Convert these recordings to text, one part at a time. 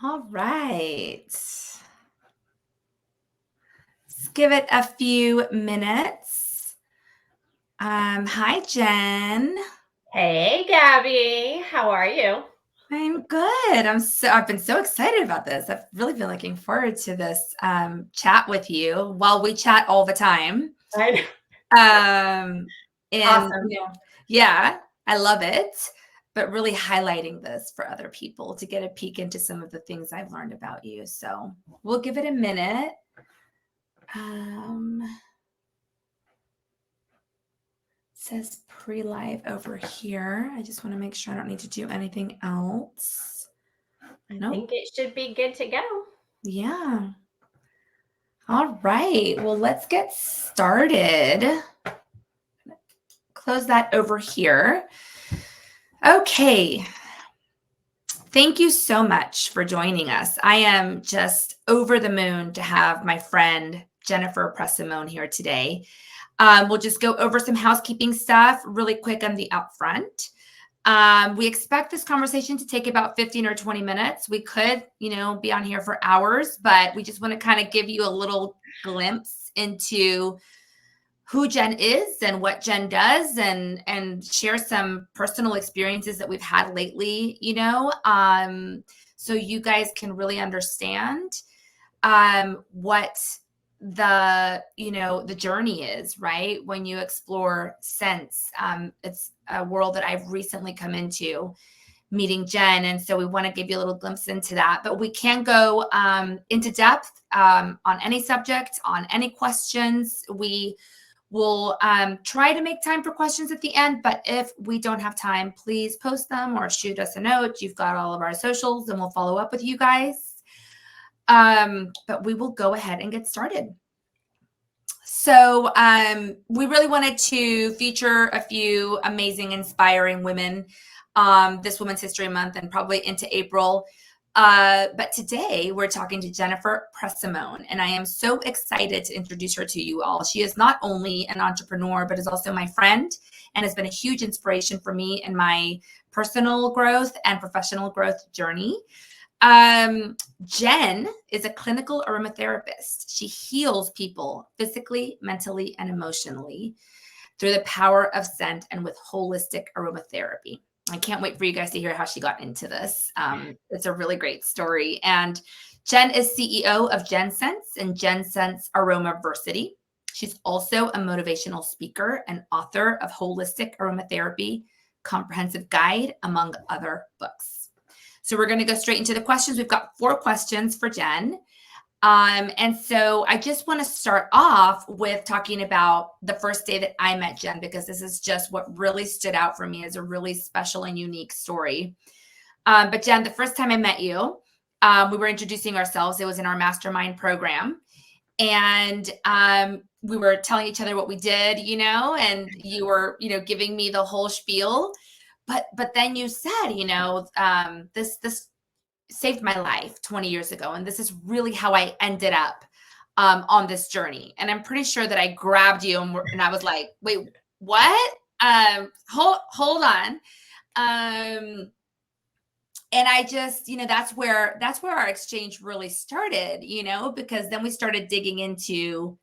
All right. Let's give it a few minutes. Hi, Jen. Hey, Gabby, how are you? I'm good. I've been so excited about this. I've really been looking forward to this chat with you. While we chat all the time. I Um, and Awesome. yeah, I love it. But really highlighting this for other people to get a peek into some of the things I've learned about you. So we'll give it a minute. Um, says pre-live over here. I just want to make sure I don't need to do anything else. I Nope. think it should be good to go. Yeah. All right. Well, let's get started. Close that over here. Okay. Thank you so much for joining us. I am just over the moon to have my friend Jennifer Pressimone here today. We'll just go over some housekeeping stuff really quick on the upfront. We expect this conversation to take about 15 or 20 minutes. We could, be on here for hours, but we just want to kind of give you a little glimpse into who Jen is and what Jen does and share some personal experiences that we've had lately, so you guys can really understand what the journey is, right? When you explore scents. It's a world that I've recently come into meeting Jen. And so we want to give you a little glimpse into that, but we can go into depth on any subject, on any questions. We will try to make time for questions at the end, but if we don't have time, please post them or shoot us a note. You've got all of our socials and we'll follow up with you guys. But we will go ahead and get started. So we really wanted to feature a few amazing, inspiring women this Women's History Month and probably into April. But today we're talking to Jennifer Pressimone, and I am so excited to introduce her to you all. She is not only an entrepreneur, but is also my friend and has been a huge inspiration for me in my personal growth and professional growth journey. Jen is a clinical aromatherapist. She heals people physically, mentally, and emotionally through the power of scent and with holistic aromatherapy. I can't wait for you guys to hear how she got into this. It's a really great story. And Jen is CEO of Jen Sense and Jen Sense Aromaversity. She's also a motivational speaker and author of Holistic Aromatherapy Comprehensive Guide, among other books. So we're going to go straight into the questions. We've got 4 questions for Jen. And so I just want to start off with talking about the first day that I met Jen, because this is just what really stood out for me as a really special and unique story. But Jen, the first time I met you, we were introducing ourselves. It was in our mastermind program. And we were telling each other what we did, and you were, giving me the whole spiel. But then you said, this saved my life 20 years ago, and this is really how I ended up on this journey. And I'm pretty sure that I grabbed you and I was like, wait, what? Hold on. And I just, that's where our exchange really started, because then we started digging into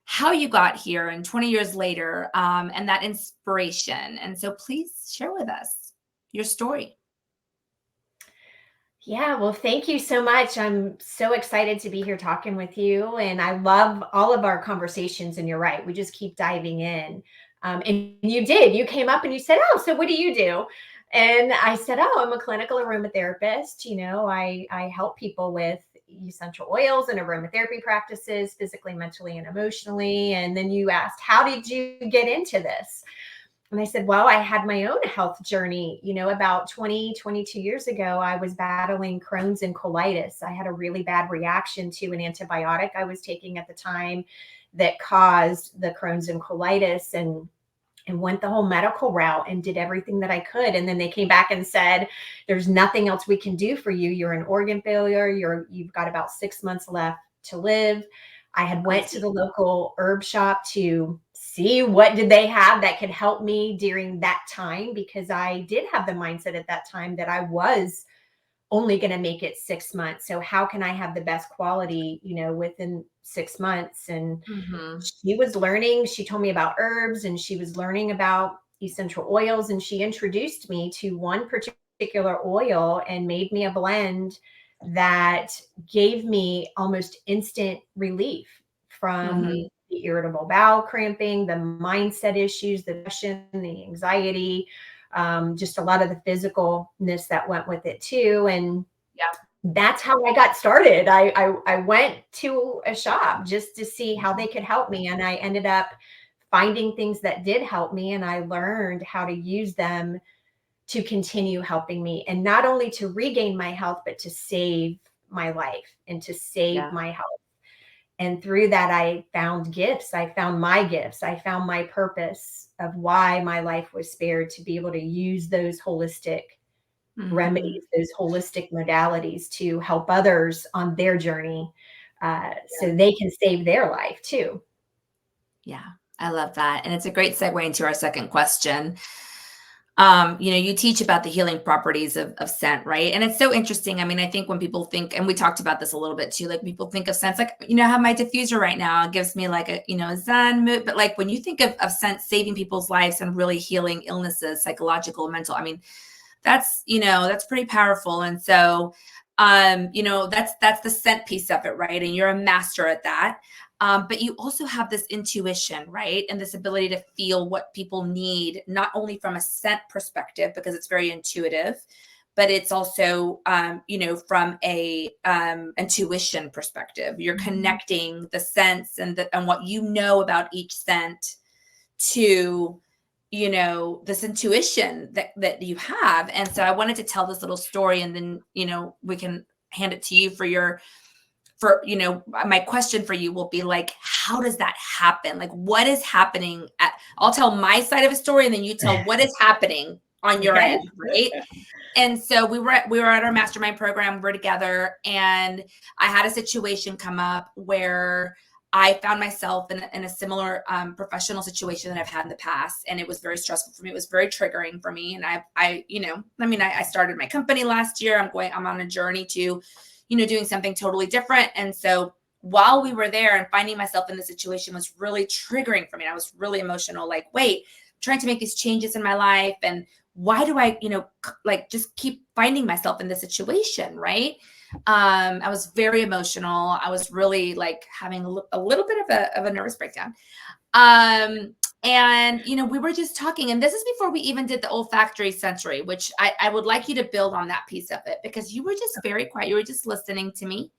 how you got here and 20 years later, and that inspiration. And so please share with us your story. Yeah, well, thank you so much. I'm so excited to be here talking with you. And I love all of our conversations. And you're right, we just keep diving in. And you did. You came up and you said, "Oh, so what do you do?" And I said, "Oh, I'm a clinical aromatherapist. I help people with essential oils and aromatherapy practices, physically, mentally, and emotionally." And then you asked, "How did you get into this?" And I said, well, I had my own health journey. About 22 years ago, I was battling Crohn's and colitis. I had a really bad reaction to an antibiotic I was taking at the time that caused the Crohn's and colitis, and went the whole medical route and did everything that I could. And then they came back and said, there's nothing else we can do for you. You're an organ failure. You've got about 6 months left to live. I had went to the local herb shop to see what did they have that could help me during that time, because I did have the mindset at that time that I was only going to make it 6 months. So how can I have the best quality, within 6 months? And Mm-hmm. she was learning. She told me about herbs, and she was learning about essential oils. And she introduced me to one particular oil and made me a blend that gave me almost instant relief from Mm-hmm. the irritable bowel cramping, the mindset issues, the depression, the anxiety, just a lot of the physicalness that went with it too. And Yeah. that's how I got started. I went to a shop just to see how they could help me. And I ended up finding things that did help me. And I learned how to use them to continue helping me. And not only to regain my health, but to save my life and to save Yeah. my health. And through that, I found gifts. I found my gifts. I found my purpose of why my life was spared, to be able to use those holistic Mm-hmm. remedies, those holistic modalities to help others on their journey, Yeah. so they can save their life too. Yeah. I love that. And it's a great segue into our second question. You teach about the healing properties of scent, right? And it's so interesting. I mean, I think when people think, and we talked about this a little bit too, like people think of scents, like, I have my diffuser right now. It gives me like a Zen mood. But like when you think of scent saving people's lives and really healing illnesses, psychological, mental, I mean, that's pretty powerful. And so, that's the scent piece of it, right? And you're a master at that. But you also have this intuition, right? And this ability to feel what people need, not only from a scent perspective, because it's very intuitive, but it's also, from a intuition perspective. You're Mhm. connecting the scents and what you know about each scent to this intuition that you have. And so I wanted to tell this little story, and then we can hand it to you my question for you will be like, how does that happen? Like, what is happening I'll tell my side of a story, and then you tell what is happening on your Okay. end, right? And so we were at our mastermind program, we're together, and I had a situation come up where I found myself in a similar professional situation that I've had in the past, and it was very stressful for me. It was very triggering for me, and I started my company last year. I'm on a journey to, doing something totally different, and so while we were there and finding myself in the situation was really triggering for me. I was really emotional, like, wait, I'm trying to make these changes in my life, and why do I, like just keep finding myself in this situation, right? I was very emotional. I was really like having a little bit of a nervous breakdown. And we were just talking, and this is before we even did the olfactory sensory, which I would like you to build on that piece of it, because you were just very quiet. You were just listening to me.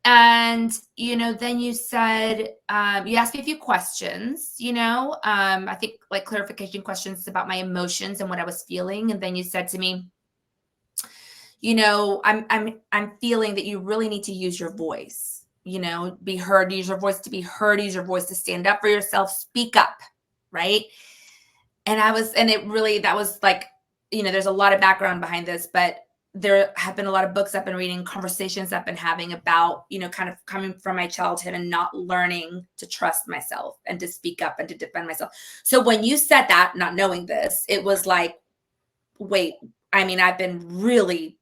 And, then you said, you asked me a few questions, I think like clarification questions about my emotions and what I was feeling. And then you said to me, I'm feeling that you really need to use your voice, be heard, use your voice to be heard, use your voice to stand up for yourself, speak up. Right. And it really, that was like, there's a lot of background behind this, but there have been a lot of books I've been reading, conversations I've been having about, kind of coming from my childhood and not learning to trust myself and to speak up and to defend myself. So when you said that, not knowing this, it was like, wait, I mean, I've been really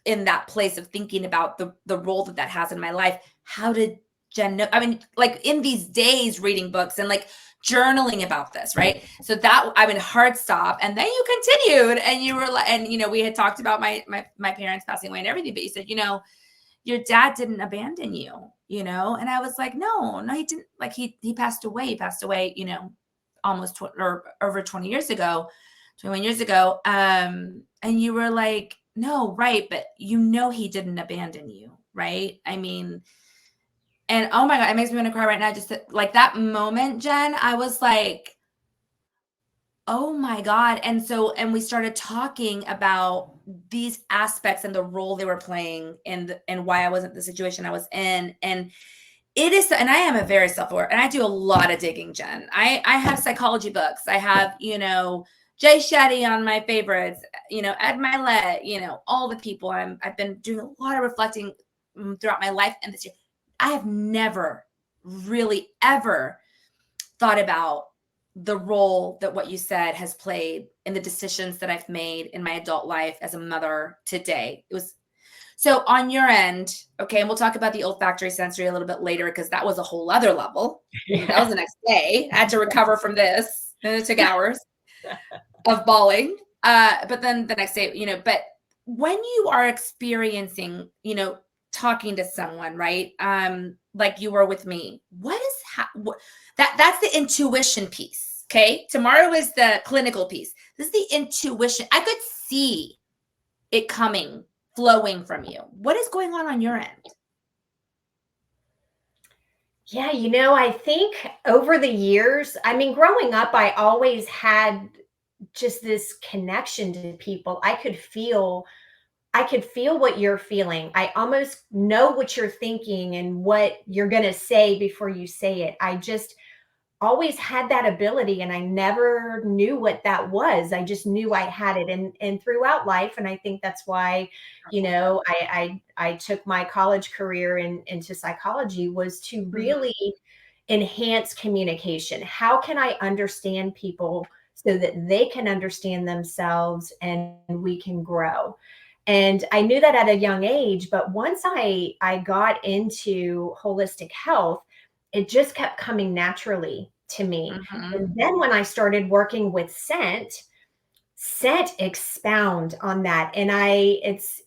in that place of thinking about the role that has in my life. How did Jen know? I mean, like in these days, reading books and like journaling about this, right? So that, I mean, hard stop. And then you continued, and you were like, and we had talked about my parents passing away and everything, but you said, your dad didn't abandon you, and I was like, no, he didn't. Like he passed away. He passed away, almost or over 20 years ago, 21 years ago. And you were like, no, right, but he didn't abandon you, right? I mean, and oh my God, it makes me want to cry right now. Just like that moment, Jen, I was like, oh my God. And we started talking about these aspects and the role they were playing and why I wasn't the situation I was in. And it is, and I am a very self-aware, and I do a lot of digging, Jen. I have psychology books. I have, Jay Shetty on my favorites, Ed Milet, all the people. I've been doing a lot of reflecting throughout my life. And this year, I have never really ever thought about the role that what you said has played in the decisions that I've made in my adult life as a mother today. It was so on your end, okay, and we'll talk about the olfactory sensory a little bit later because that was a whole other level. That was the next day. I had to recover from this, and it took hours of bawling. But then the next day, but when you are experiencing, talking to someone, right? Like you were with me, that's the intuition piece. Okay. Tomorrow is the clinical piece. This is the intuition. I could see it coming, flowing from you. What is going on your end? Yeah, I think over the years, I mean, growing up, I always had just this connection to people. I could feel what you're feeling. I almost know what you're thinking and what you're going to say before you say it. I just always had that ability, and I never knew what that was. I just knew I had it, and throughout life, and I think that's why, I took my college career into psychology, was to Mhm. really enhance communication. How can I understand people so that they can understand themselves and we can grow? And I knew that at a young age, but once I got into holistic health, it just kept coming naturally to me. Mhm. And then when I started working with scent expound on that. And it's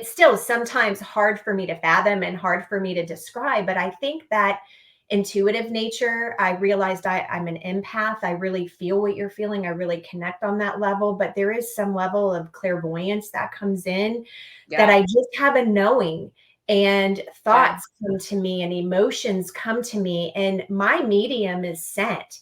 still sometimes hard for me to fathom and hard for me to describe, but I think that intuitive nature, I realized I'm an empath. I really feel what you're feeling. I really connect on that level, but there is some level of clairvoyance that comes in, that Yeah. I just have a knowing, and Yeah. thoughts come to me and emotions come to me, and my medium is scent.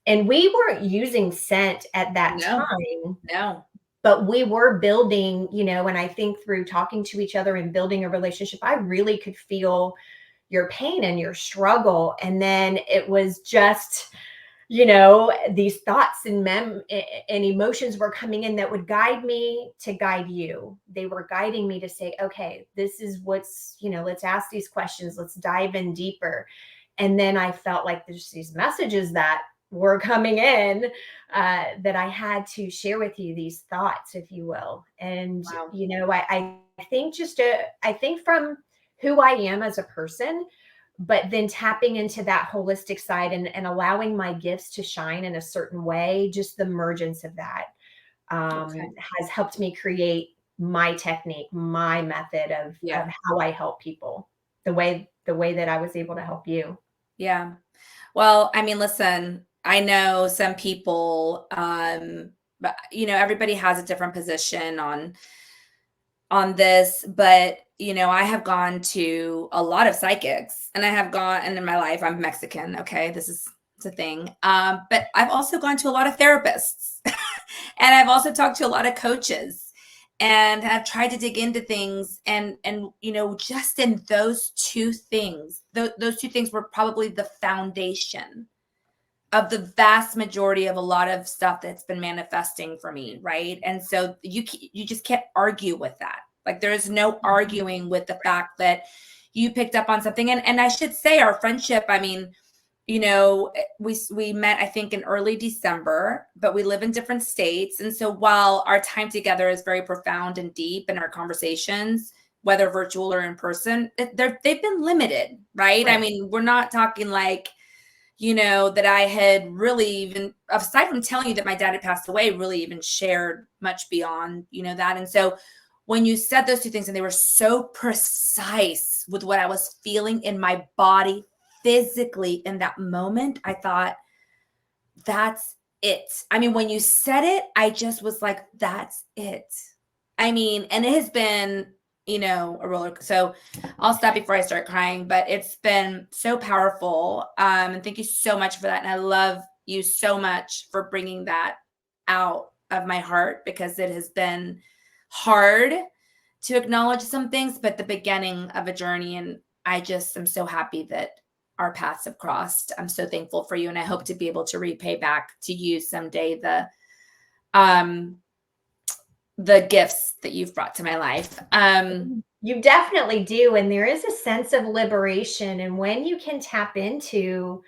And we weren't using scent at that No, time, no. but we were building, and I think through talking to each other and building a relationship, I really could feel your pain and your struggle. And then it was just, these thoughts and emotions were coming in that would guide me to guide you. They were guiding me to say, okay, this is let's ask these questions, let's dive in deeper. And then I felt like there's these messages that were coming in, that I had to share with you, these thoughts, if you will. And, Wow. I think I think from who I am as a person, but then tapping into that holistic side, and allowing my gifts to shine in a certain way, just the emergence of that, Okay. has helped me create my technique, my method of Yeah. how I help people, the way that I was able to help you. Yeah. Well, I mean, listen, I know some people, but everybody has a different position on this, but I have gone to a lot of psychics, and I have gone, and in my life, I'm Mexican. Okay. It's a thing. But I've also gone to a lot of therapists and I've also talked to a lot of coaches and have tried to dig into things, and just in those two things, those two things were probably the foundation of the vast majority of a lot of stuff that's been manifesting for me, right? And so you just can't argue with that. Like there is no arguing with the fact that you picked up on something. And I should say our friendship, I mean, we met I think in early December, but we live in different states. And so while our time together is very profound and deep in our conversations, whether virtual or in person, they've been limited, right? I Right. mean, we're not talking like that I had really even, aside from telling you that my dad had passed away, really even shared much beyond, that. And so when you said those two things and they were so precise with what I was feeling in my body physically in that moment, I thought, that's it. I mean, when you said it, I just was like, that's it. I mean, and it has been, a roller. So I'll stop before I start crying, but it's been so powerful. And thank you so much for that. And I love you so much for bringing that out of my heart, because it has been hard to acknowledge some things, but the beginning of a journey. And I just am so happy that our paths have crossed. I'm so thankful for you. And I hope to be able to repay back to you someday um the gifts that you've brought to my life. You definitely do. And there is a sense of liberation. And when you can tap into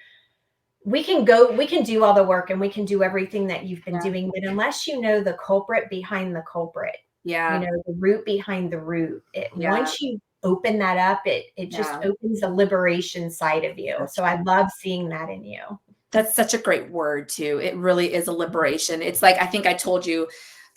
we can do all the work and we can do everything that you've been doing, but unless you know the culprit behind the culprit, Yeah. the root behind the root, Yeah. once you open that up, it just Yeah. opens the liberation side of you. That's So I love seeing that in you. That's such a great word too. It really is a liberation. It's like, I think I told you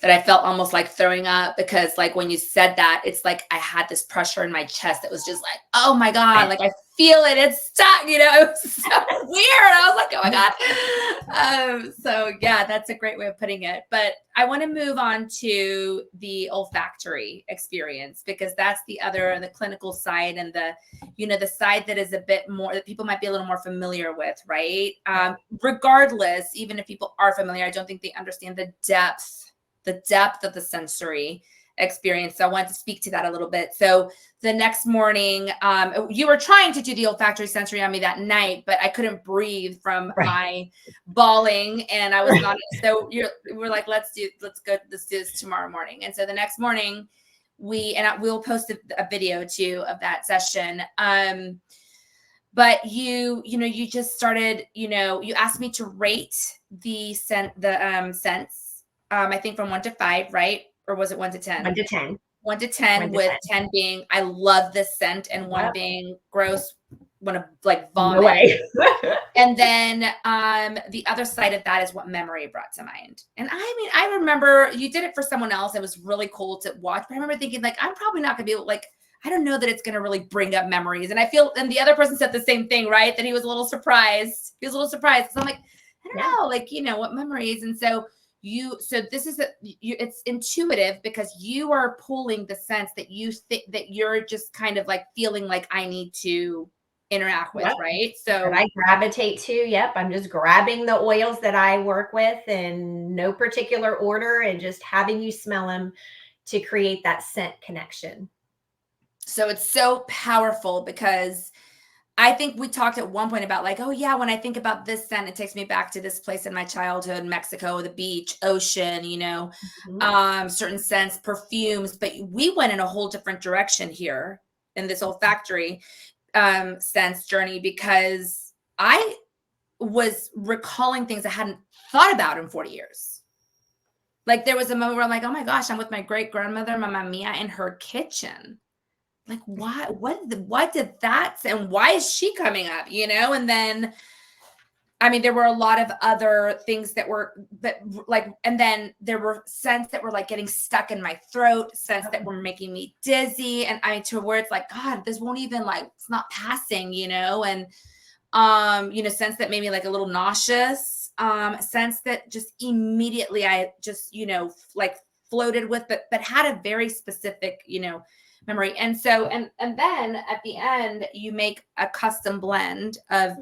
that I felt almost like throwing up because like when you said that, it's like I had this pressure in my chest that was just like, oh my God, like I feel it. It's stuck, you know, it was so weird. I was like, oh my God. So yeah, that's a great way of putting it. But I want to move on to the olfactory experience because that's the clinical side and the side that is a bit more that people might be a little more familiar with, right? Regardless, even if people are familiar, I don't think they understand the depth of the sensory experience. So I wanted to speak to that a little bit. So the next morning, you were trying to do the olfactory sensory on me that night, but I couldn't breathe from my bawling, and I was not. So we're like, let's do this tomorrow morning. And so the next morning, we'll post a video too of that session. But you just started. You asked me to rate the scents. I think from 1 to 5, right? Or was it 1 to 10? 1 to 10. 1 to 10, 1 to with 10. 10 being I love this scent and 1 being gross, want to like vomit. No way. And then the other side of that is what memory brought to mind. And I mean, I remember you did it for someone else. It was really cool to watch. But I remember thinking, like, I'm probably not going to be able, like, I don't know that it's going to really bring up memories. And and the other person said the same thing, right? That he was a little surprised. He was a little surprised. So I'm like, I don't know, like, what memories. And so this is it's intuitive because you are pulling the sense that you think that you're just kind of like feeling like I need to interact with, right? So that I gravitate to. Yep. I'm just grabbing the oils that I work with in no particular order and just having you smell them to create that scent connection. So it's so powerful because I think we talked at one point about like, oh yeah, when I think about this scent, it takes me back to this place in my childhood, Mexico, the beach, ocean, certain scents, perfumes. But we went in a whole different direction here in this olfactory sense journey because I was recalling things I hadn't thought about in 40 years. Like there was a moment where I'm like, oh my gosh, I'm with my great grandmother, Mama Mia, in her kitchen. Like, why? What did that say? And why is she coming up? And then, I mean, there were a lot of other things and then there were scents that were like getting stuck in my throat, scents that were making me dizzy. And I mean, to where it's like, God, this won't even it's not passing, and, scents that made me like a little nauseous, scents that just immediately I just, like floated with, but had a very specific, memory. And so, and then at the end, you make a custom blend of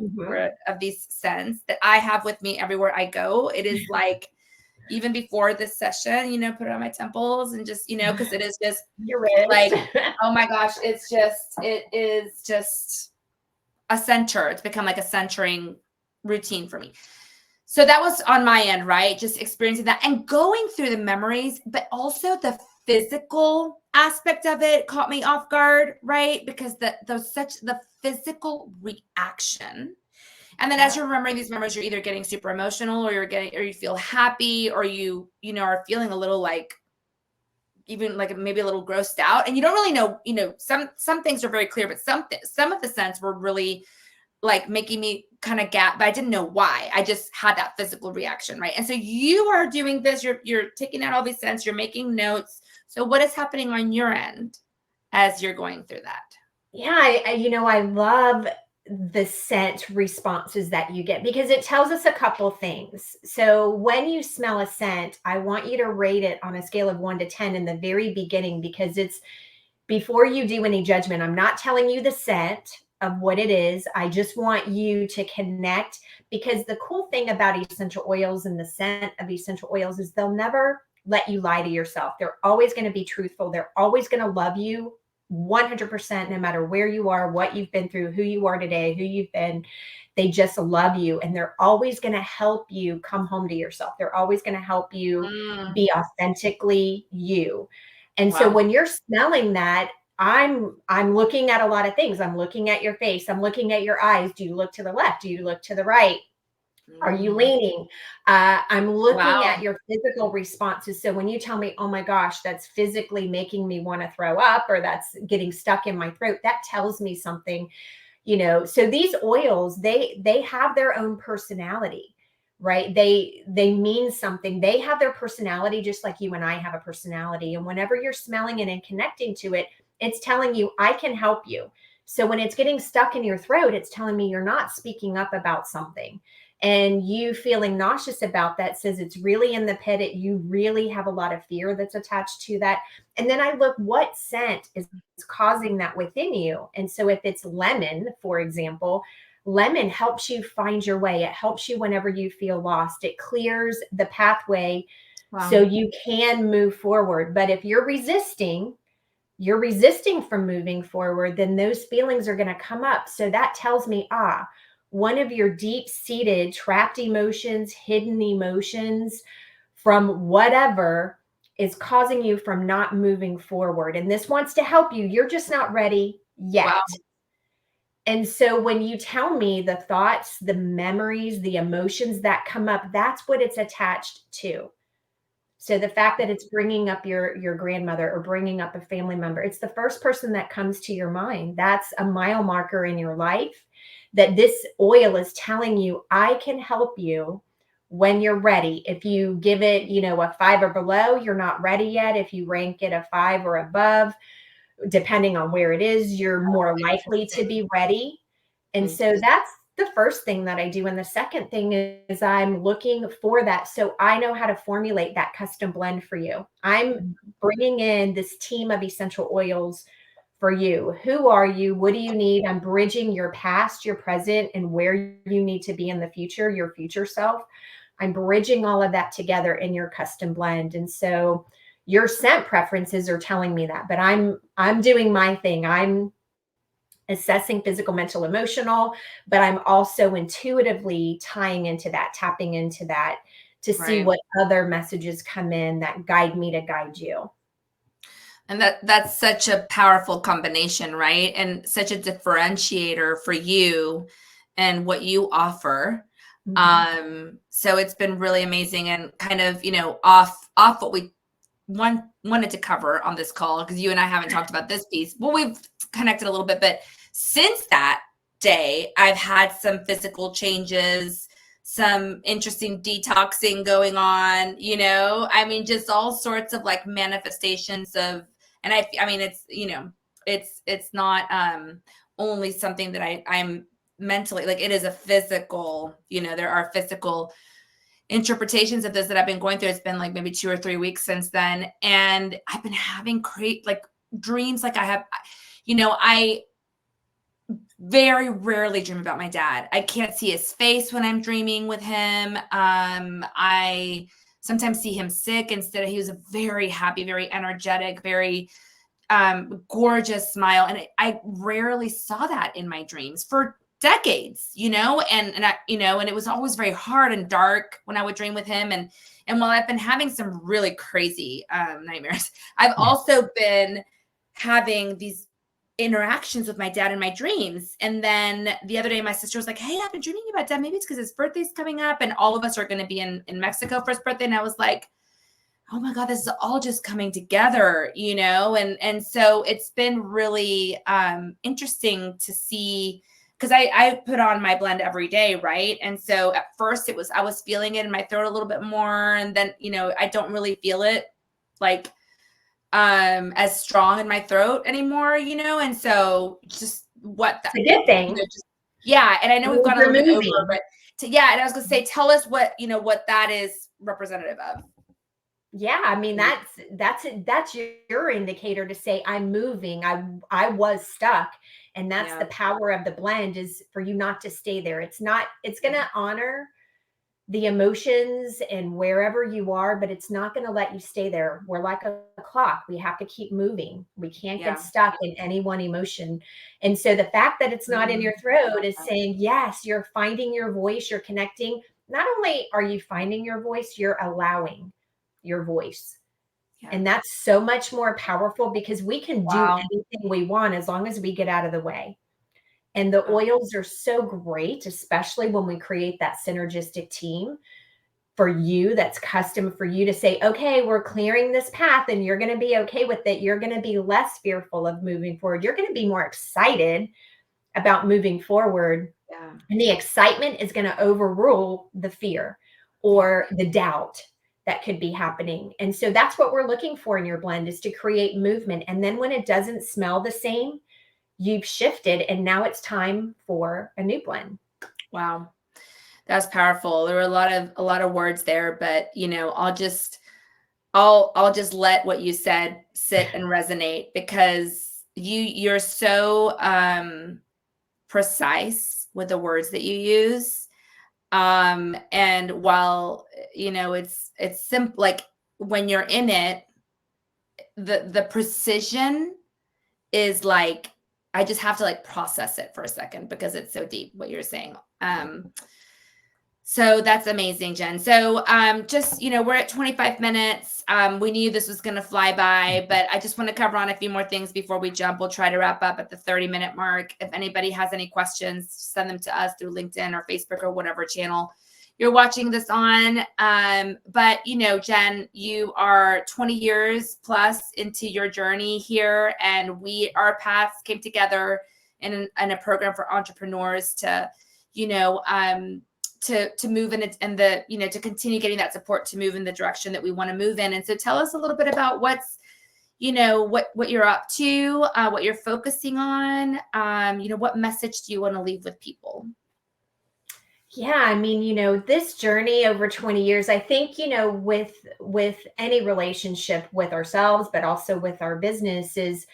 these scents that I have with me everywhere I go. It is like, even before this session, put it on my temples and just, because it is just like, oh my gosh, it is just a center. It's become like a centering routine for me. So that was on my end, right? Just experiencing that and going through the memories, but also the physical aspect of it caught me off guard, right? Because the physical reaction. And then as you're remembering these memories, you're either getting super emotional or you feel happy or you are feeling a little like, even like maybe a little grossed out. And you don't really know, some things are very clear, but some of the scents were really like making me kind of gap, but I didn't know why. I just had that physical reaction, right? And so you are doing this, you're taking out all these scents, you're making notes. So what is happening on your end as you're going through that? Yeah, I love the scent responses that you get because it tells us a couple things. So when you smell a scent, I want you to rate it on a scale of 1 to 10 in the very beginning because it's before you do any judgment. I'm not telling you the scent of what it is. I just want you to connect because the cool thing about essential oils and the scent of essential oils is they'll never let you lie to yourself. They're always going to be truthful. They're always going to love you 100%, no matter where you are, what you've been through, who you are today, who you've been. They just love you and they're always going to help you come home to yourself. They're always going to help you be authentically you. And so when you're smelling that, I'm looking at a lot of things. I'm looking at your face. I'm looking at your eyes. Do you look to the left? Do you look to the right? Are you Mm. leaning? I'm looking Wow. at your physical responses. So when you tell me, oh my gosh, that's physically making me want to throw up, or that's getting stuck in my throat, that tells me something, so these oils, they have their own personality, right? They mean something. They have their personality, just like you and I have a personality. And whenever you're smelling it and connecting to it, it's telling you, I can help you. So when it's getting stuck in your throat, it's telling me you're not speaking up about something, and you feeling nauseous about that says it's really in the pit. You really have a lot of fear that's attached to that. And then I look, what scent is causing that within you? And so if it's lemon, for example, lemon helps you find your way. It helps you whenever you feel lost. It clears the pathway so Wow. you can move forward. But if you're resisting from moving forward, then those feelings are going to come up. So that tells me, one of your deep seated trapped emotions, hidden emotions from whatever is causing you from not moving forward. And this wants to help you. You're just not ready Wow. yet. And so when you tell me the thoughts, the memories, the emotions that come up, that's what it's attached to. So the fact that it's bringing up your grandmother or bringing up a family member, it's the first person that comes to your mind. That's a mile marker in your life that this oil is telling you, I can help you when you're ready. If you give it, a 5 or below, you're not ready yet. If you rank it a 5 or above, depending on where it is, you're more likely to Interesting. be ready. And so Interesting. that's the first thing that I do. And the second thing is I'm looking for that. So I know how to formulate that custom blend for you. I'm bringing in this team of essential oils for you. Who are you? What do you need? I'm bridging your past, your present, and where you need to be in the future, your future self. I'm bridging all of that together in your custom blend. And so your scent preferences are telling me that, but I'm doing my thing. I'm assessing physical, mental, emotional, but I'm also intuitively tying into that, tapping into that to see Right. what other messages come in that guide me to guide you. And that's such a powerful combination, right? And such a differentiator for you and what you offer. Mhm. So it's been really amazing and kind of, off what we wanted to cover on this call, because you and I haven't talked about this piece. Well, we've connected a little bit, but since that day, I've had some physical changes, some interesting detoxing going on, I mean, just all sorts of like manifestations of, and I mean, it's, it's not only something that I'm mentally, like, it is a physical, there are physical interpretations of this that I've been going through. It's been like maybe 2 or 3 weeks since then. And I've been having great like dreams. Like I very rarely dream about my dad. I can't see his face when I'm dreaming with him. I sometimes see him sick instead of, he was a very happy, very energetic, very gorgeous smile. And I rarely saw that in my dreams for decades, and I, and it was always very hard and dark when I would dream with him. And while I've been having some really crazy nightmares, I've also been having these interactions with my dad in my dreams. And then the other day, my sister was like, "Hey, I've been dreaming about dad. Maybe it's because his birthday's coming up and all of us are going to be in Mexico for his birthday." And I was like, oh my God, this is all just coming together, and so it's been really interesting to see, because I put on my blend every day, right? And so at first I was feeling it in my throat a little bit more, and then I don't really feel it like as strong in my throat anymore, and so just what It's a good thing. just yeah. And I It know we've means gone a you're little bit over, moving. but yeah, and I was gonna say, tell us what that is representative of. Yeah, I mean that's your indicator to say I'm moving. I was stuck, and that's the Yeah. power of the blend, is for you not to stay there. It's going to honor the emotions and wherever you are, but it's not going to let you stay there. We're like a clock. We have to keep moving. We can't get Yeah. stuck in any one emotion. And so the fact that it's not in Mm, your throat is uh, saying, yes, you're finding your voice, you're connecting. Not only are you finding your voice, you're allowing your voice. yeah. And that's so much more powerful, because we can do Wow. anything we want as long as we get out of the way. And the oils are so great, especially when we create that synergistic team for you, that's custom for you to say, okay, we're clearing this path and you're going to be okay with it. You're going to be less fearful of moving forward. You're going to be more excited about moving forward. Yeah. And the excitement is going to overrule the fear or the doubt that could be happening. And so that's what we're looking for in your blend, is to create movement. And then when it doesn't smell the same, you've shifted and now it's time for a new blend. Wow. That's powerful. There were a lot of words there, but I'll just let what you said sit and resonate, because you're so precise with the words that you use. And while it's simple, like when you're in it, the precision is like, I just have to like process it for a second because it's so deep what you're saying. So that's amazing, Jen. So just, we're at 25 minutes. We knew this was going to fly by, but I just want to cover on a few more things before we jump. We'll try to wrap up at the 30-minute mark. If anybody has any questions, send them to us through LinkedIn or Facebook or whatever channel you're watching this on. But, Jen, you are 20 years plus into your journey here, and our paths came together in a program for entrepreneurs to, to move in it, and to continue getting that support to move in the direction that we want to move in. And so tell us a little bit about what's, what you're up to, what you're focusing on, what message do you want to leave with people? Yeah, I mean, this journey over 20 years, I think, with any relationship with ourselves, but also with our business, is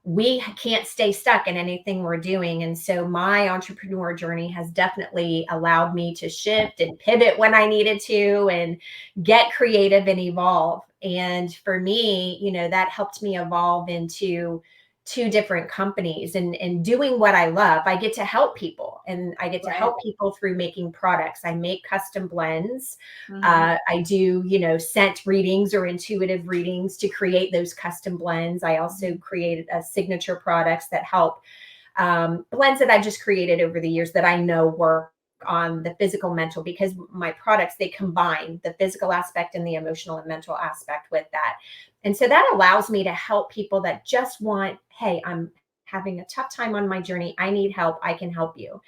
we can't stay stuck in anything we're doing. And so my entrepreneur journey has definitely allowed me to shift and pivot when I needed to and get creative and evolve. And for me, that helped me evolve into two different companies and doing what I love. I get to help people, and I get to Right. help people through making products. I make custom blends. Mhm. I do, scent readings or intuitive readings to create those custom blends. I also created signature products that help, blends that I just created over the years that I know work on the physical, mental, because my products, they combine the physical aspect and the emotional and mental aspect with that. And so that allows me to help people that just want, hey, I'm having a tough time on my journey. I need help. I can help you.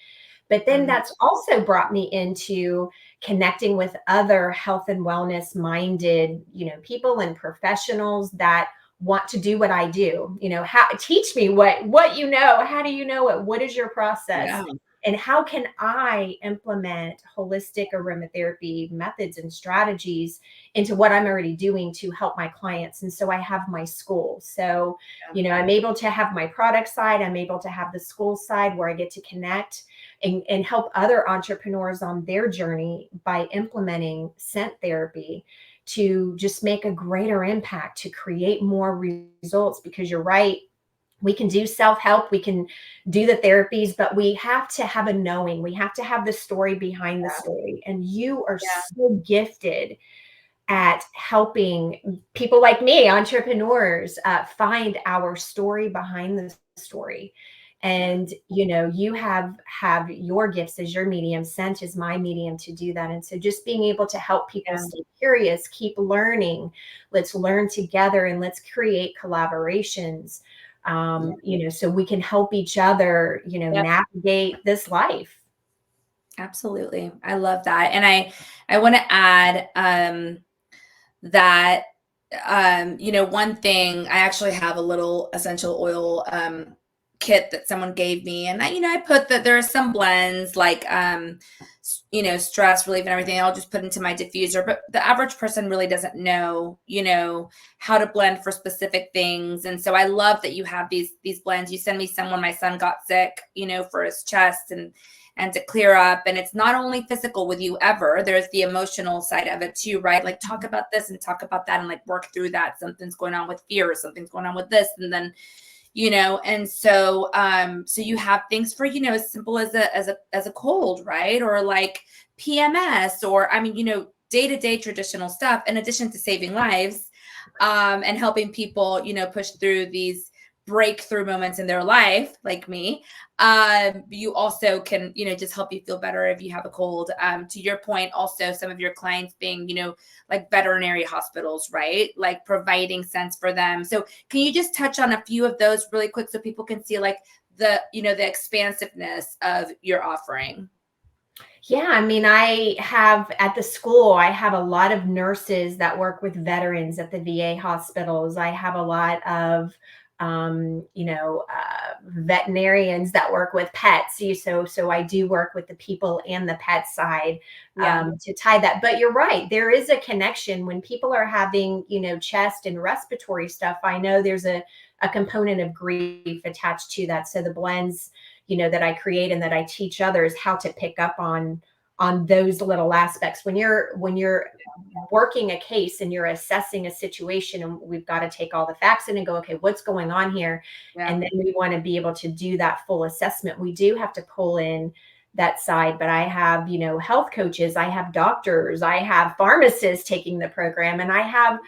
But then Mhm. that's also brought me into connecting with other health and wellness minded, people and professionals that want to do what I do. How teach me what how do you know it? What is your process? Yeah. And how can I implement holistic aromatherapy methods and strategies into what I'm already doing to help my clients? And so I have my school. So, I'm able to have my product side, I'm able to have the school side where I get to connect and help other entrepreneurs on their journey by implementing scent therapy to just make a greater impact, to create more results. Because you're right, we can do self-help, we can do the therapies, but we have to have a knowing, we have to have the story behind the story. And you are Yeah. so gifted at helping people like me, entrepreneurs, find our story behind the story. Yeah. And you have your gifts as your medium. Scent is my medium to do that. And so just being able to help people Yeah. stay curious, keep learning, let's learn together and let's create collaborations, so we can help each other, Yep. navigate this life. Absolutely. I love that. And I want to add that one thing, I actually have a little essential oil kit that someone gave me, and I put that there are some blends like stress relief and everything. I'll just put into my diffuser, but the average person really doesn't know how to blend for specific things. And so I love that you have these blends. You send me some when my son got sick, for his chest and to clear up. And it's not only physical with you ever, there's the emotional side of it too, right? Like talk about this and talk about that and like work through that. Something's going on with fear, or something's going on with this. And then, and so so you have things for, as simple as a cold, right? Or like PMS, or day-to-day traditional stuff, in addition to saving lives and helping people, push through these breakthrough moments in their life, like me, you also can, just help you feel better if you have a cold. To your point, also some of your clients being, like veterinary hospitals, right? Like providing sense for them. So can you just touch on a few of those really quick so people can see like the expansiveness of your offering? Yeah, I mean, I have at the school, I have a lot of nurses that work with veterans at the VA hospitals. I have a lot of, veterinarians that work with pets. So I do work with the people and the pet side Yeah. to tie that. But you're right, there is a connection when people are having, chest and respiratory stuff. I know there's a component of grief attached to that. So the blends that I create and that I teach others how to pick up on those little aspects when you're working a case and you're assessing a situation, and we've got to take all the facts in and go, okay, what's going on here? Yeah. And then we want to be able to do that full assessment. We do have to pull in that side, but I have, health coaches, I have doctors, I have pharmacists taking the program, and I have,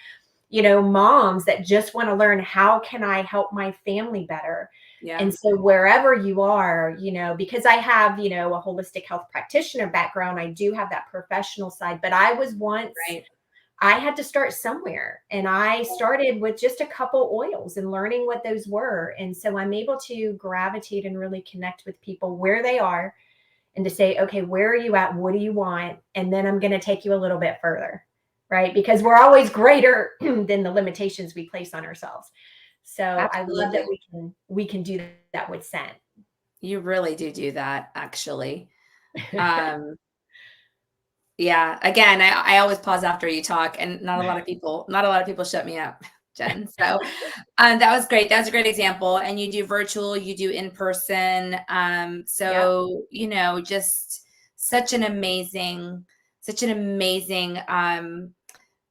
moms that just want to learn, how can I help my family better? Yeah. And so wherever you are, because I have, a holistic health practitioner background, I do have that professional side, but I was once, Right. I had to start somewhere, and I started with just a couple oils and learning what those were. And so I'm able to gravitate and really connect with people where they are and to say, okay, where are you at? What do you want? And then I'm going to take you a little bit further, right? Because we're always greater than the limitations we place on ourselves. So I love that Absolutely. we can do that with scent. You really do that, actually. Um, yeah. Again, I always pause after you talk, and not a lot of people shut me up, Jen. So that was great. That was a great example. And you do virtual, you do in person. Yep. So just such an amazing,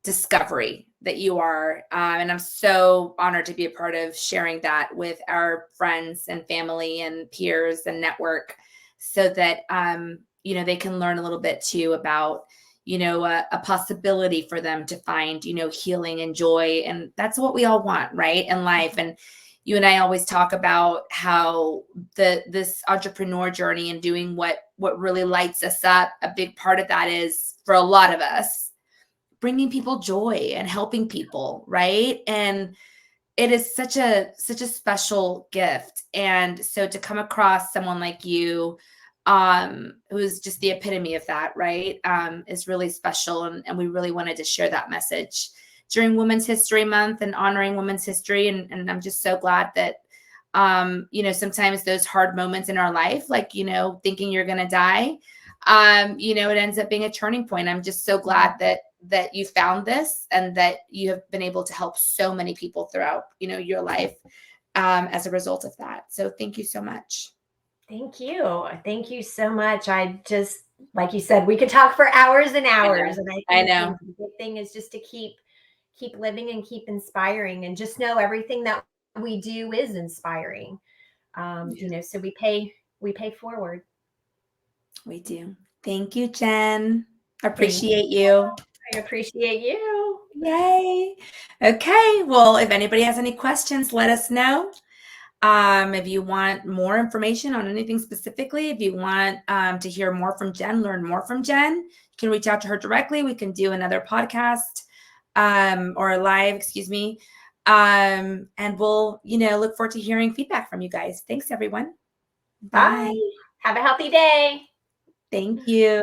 discovery that you are. And I'm so honored to be a part of sharing that with our friends and family and peers and network so that, they can learn a little bit too about, a possibility for them to find, healing and joy. And that's what we all want, right? In life. And you and I always talk about how this entrepreneur journey and doing what really lights us up, a big part of that is for a lot of us bringing people joy and helping people, right? And it is such a special gift. And so to come across someone like you, who's just the epitome of that, right, is really special. And we really wanted to share that message during Women's History Month and honoring women's history. And I'm just so glad that sometimes those hard moments in our life, like thinking you're gonna die, it ends up being a turning point. I'm just so glad that you found this and that you have been able to help so many people throughout, your life, as a result of that. So thank you so much. Thank you. Thank you so much. I just, like you said, we could talk for hours and I know. hours. And I I think, know. the good thing is just to keep living and keep inspiring, and just know everything that we do is inspiring. So we pay forward. We do. Thank you, Jen. Thank you. Appreciate you. I appreciate you. Yay. Okay. Well, if anybody has any questions, let us know. If you want more information on anything specifically, if you want to hear more from Jen, learn more from Jen, you can reach out to her directly. We can do another podcast or a live, excuse me. And we'll, look forward to hearing feedback from you guys. Thanks, everyone. Bye. Bye. Have a healthy day. Thank you.